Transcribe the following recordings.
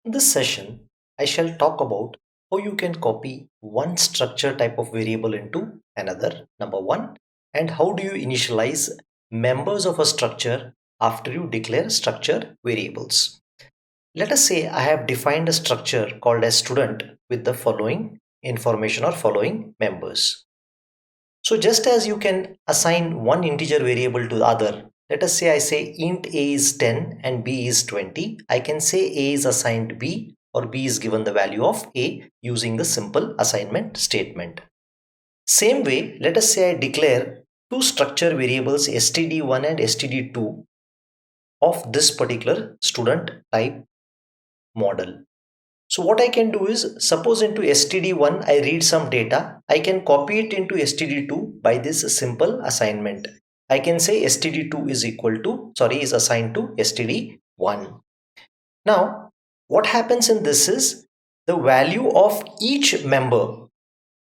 In this session, I shall talk about how you can copy one structure type of variable into another, number one, and how do you initialize members of a structure after you declare structure variables. Let us say I have defined a structure called as student with the following information or following members. So just as you can assign one integer variable to the other, let us say I say int a is 10 and b is 20. I can say a is assigned b or b is given the value of a using the simple assignment statement. Same way, let us say I declare two structure variables std1 and std2 of this particular student type model. So what I can do is, suppose into std1 I read some data, I can copy it into std2 by this simple assignment. I can say std2 is assigned to std1. Now what happens in this is, the value of each member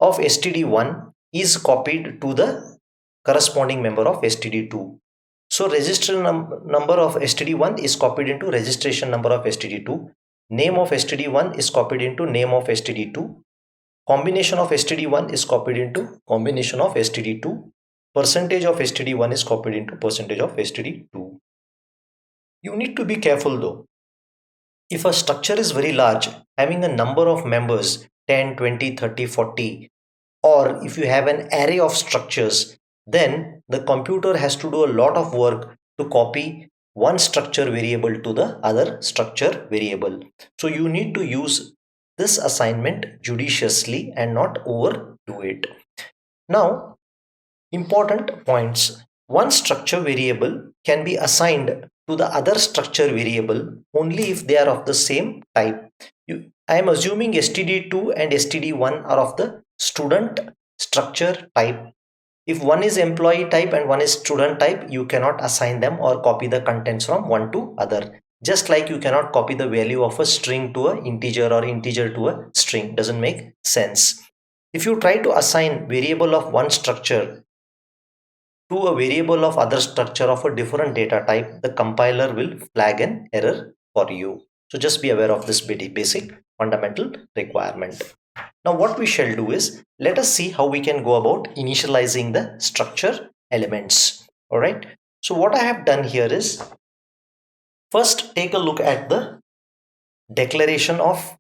of std1 is copied to the corresponding member of std2. So register number of std1 is copied into registration number of std2. Name of std1 is copied into name of std2. Combination of std1 is copied into combination of std2. Percentage of std1 is copied into percentage of std2. You need to be careful though. If a structure is very large, having a number of members 10, 20, 30, 40, or if you have an array of structures, then the computer has to do a lot of work to copy one structure variable to the other structure variable. So you need to use this assignment judiciously and not overdo it. Now, important points. One structure variable can be assigned to the other structure variable only if they are of the same type. I am assuming std2 and std1 are of the student structure type. If one is employee type and one is student type, you cannot assign them or copy the contents from one to other. Just like you cannot copy the value of a string to an integer or integer to a string. Doesn't make sense. If you try to assign variable of one structure to a variable of other structure of a different data type, the compiler will flag an error for you. So just be aware of this basic fundamental requirement. Now what we shall do is, let us see how we can go about initializing the structure elements. All right. So what I have done here is, first take a look at the declaration of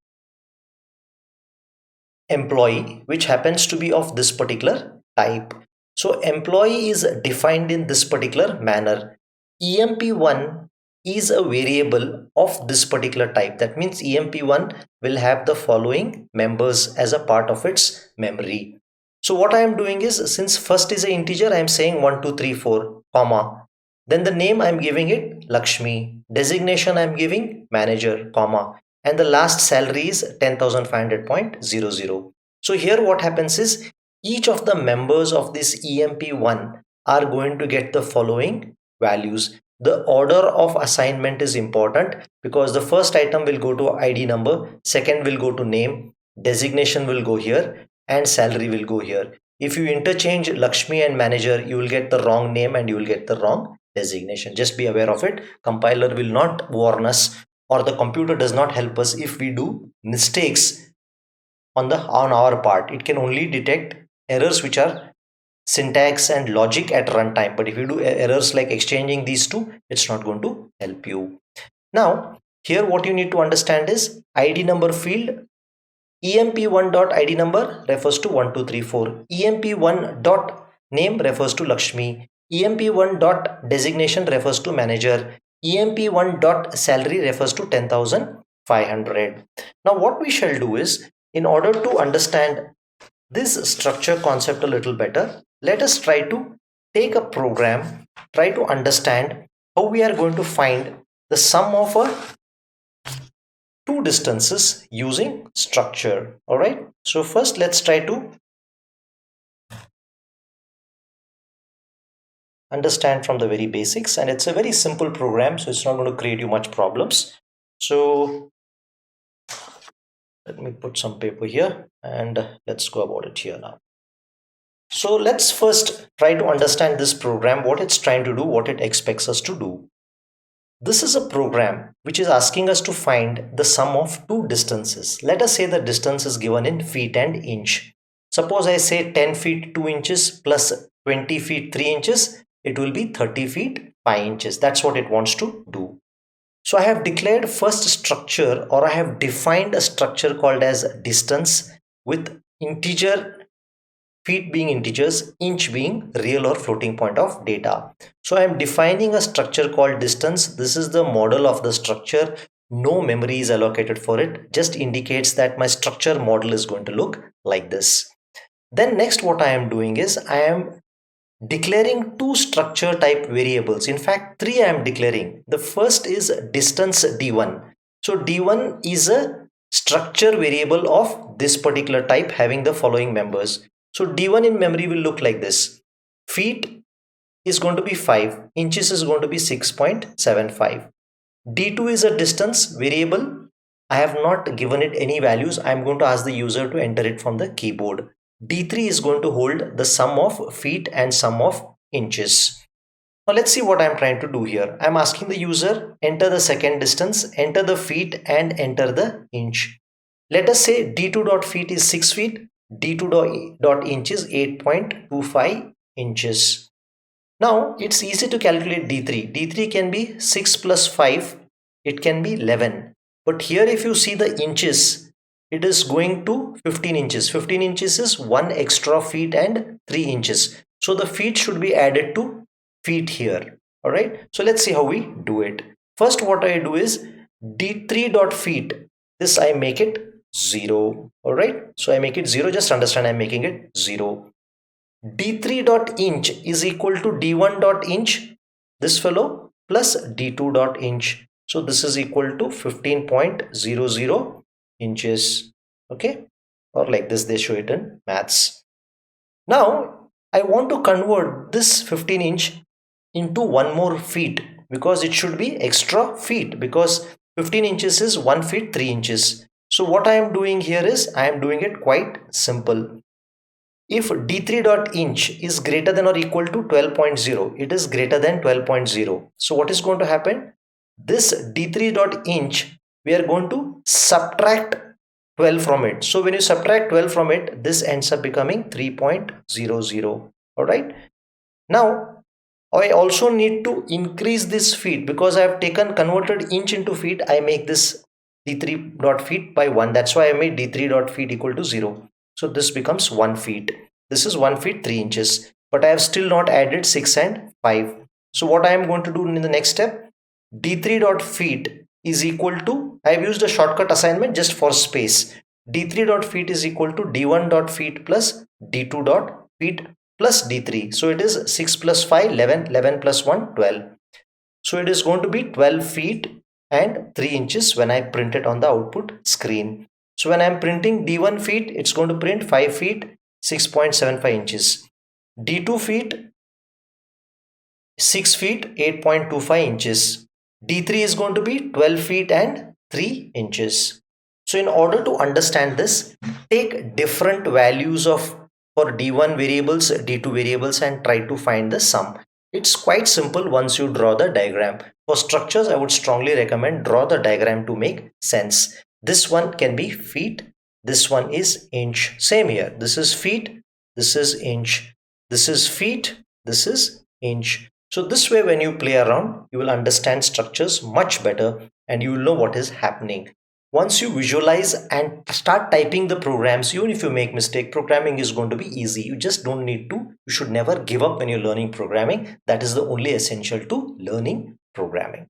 employee, which happens to be of this particular type. So employee is defined in this particular manner. emp1 is a variable of this particular type. That means emp1 will have the following members as a part of its memory. So what I am doing is, since first is an integer, I am saying 1 2 3 4 comma, then the name I am giving it Lakshmi, designation I am giving manager, comma, and the last salary is 10,500.00. So here what happens is, each of the members of this emp1 are going to get the following values. The order of assignment is important because the first item will go to ID number, second will go to name, designation will go here, and salary will go here. If you interchange Lakshmi and manager, you will get the wrong name and you will get the wrong designation. Just be aware of it. Compiler will not warn us, or the computer does not help us if we do mistakes on our part. It can only detect errors which are syntax and logic at runtime, but if you do errors like exchanging these two, it's not going to help you. Now here what you need to understand is, ID number field, emp1 dot id number refers to 1234, emp1 dot name refers to Lakshmi, emp1 dot designation refers to manager, emp1 dot salary refers to 10,500. Now what we shall do is, in order to understand this structure concept a little better, let us try to take a program, try to understand how we are going to find the sum of a two distances using structure. All right, so first let's try to understand from the very basics, and it's a very simple program, so it's not going to create you much problems. So let me put some paper here and let's go about it here now. So let's first try to understand this program, what it's trying to do, what it expects us to do. This is a program which is asking us to find the sum of two distances. Let us say the distance is given in feet and inch. Suppose I say 10 feet 2 inches plus 20 feet 3 inches, it will be 30 feet 5 inches. That's what it wants to do. So I have declared first structure, or I have defined a structure called as distance with integer, feet being integers, inch being real or floating point of data. So I am defining a structure called distance. This is the model of the structure. No memory is allocated for it. Just indicates that my structure model is going to look like this. Then next what I am doing is I am declaring two structure type variables. In fact, three I am declaring. The first is distance d1. So d1 is a structure variable of this particular type having the following members. So d1 in memory will look like this. Feet is going to be 5, inches is going to be 6.75. d2 is a distance variable. I have not given it any values. I am going to ask the user to enter it from the keyboard. d3 is going to hold the sum of feet and sum of inches. Now let's see what I am trying to do here. I am asking the user enter the second distance, enter the feet and enter the inch. Let us say d2 dot feet is 6 feet, d2 dot inch is 8.25 inches. Now it's easy to calculate d3. d3 can be 6 plus 5, it can be 11. But here if you see the inches, it is going to 15 inches. 15 inches is 1 extra feet and 3 inches. So the feet should be added to feet here. Alright, so let's see how we do it. First what I do is d3 dot feet. This I make it 0. Alright, so I make it 0. Just understand I'm making it 0. d3 dot inch is equal to d1 dot inch, this fellow, plus d2 dot inch. So this is equal to 15.00 inches. Okay, or like this they show it in maths. Now I want to convert this 15 inch into one more feet, because it should be extra feet, because 15 inches is 1 feet 3 inches. So what I am doing here is I am doing it quite simple. If d3 dot inch is greater than or equal to 12.0, it is greater than 12.0. So what is going to happen? This d3 dot inch, we are going to subtract 12 from it. So when you subtract 12 from it, this ends up becoming 3.00. All right. Now I also need to increase this feet, because I have converted inch into feet. I make this d3 dot feet by 1. That's why I made d3 dot feet equal to 0. So this becomes 1 feet. This is 1 feet 3 inches. But I have still not added 6 and 5. So what I am going to do in the next step, d3 dot feet is equal to, I have used a shortcut assignment just for space. d3 dot feet is equal to d1 dot feet plus d2 dot feet plus d3. So it is 6 plus 5, 11, 11 plus 1, 12. So it is going to be 12 feet and 3 inches when I print it on the output screen. So when I am printing d1 feet, it's going to print 5 feet 6.75 inches. d2 feet 6 feet 8.25 inches. d3 is going to be 12 feet and 3 inches. So in order to understand this, take different values of for d1 variables, d2 variables, and try to find the sum. It's quite simple once you draw the diagram. For structures, I would strongly recommend draw the diagram to make sense. This one can be feet, this one is inch. Same here, this is feet, this is inch, this is feet, this is inch. So this way when you play around, you will understand structures much better and you will know what is happening. Once you visualize and start typing the programs, even if you make mistake, programming is going to be easy. You just don't need to, you should never give up when you're learning programming. That is the only essential to learning programming.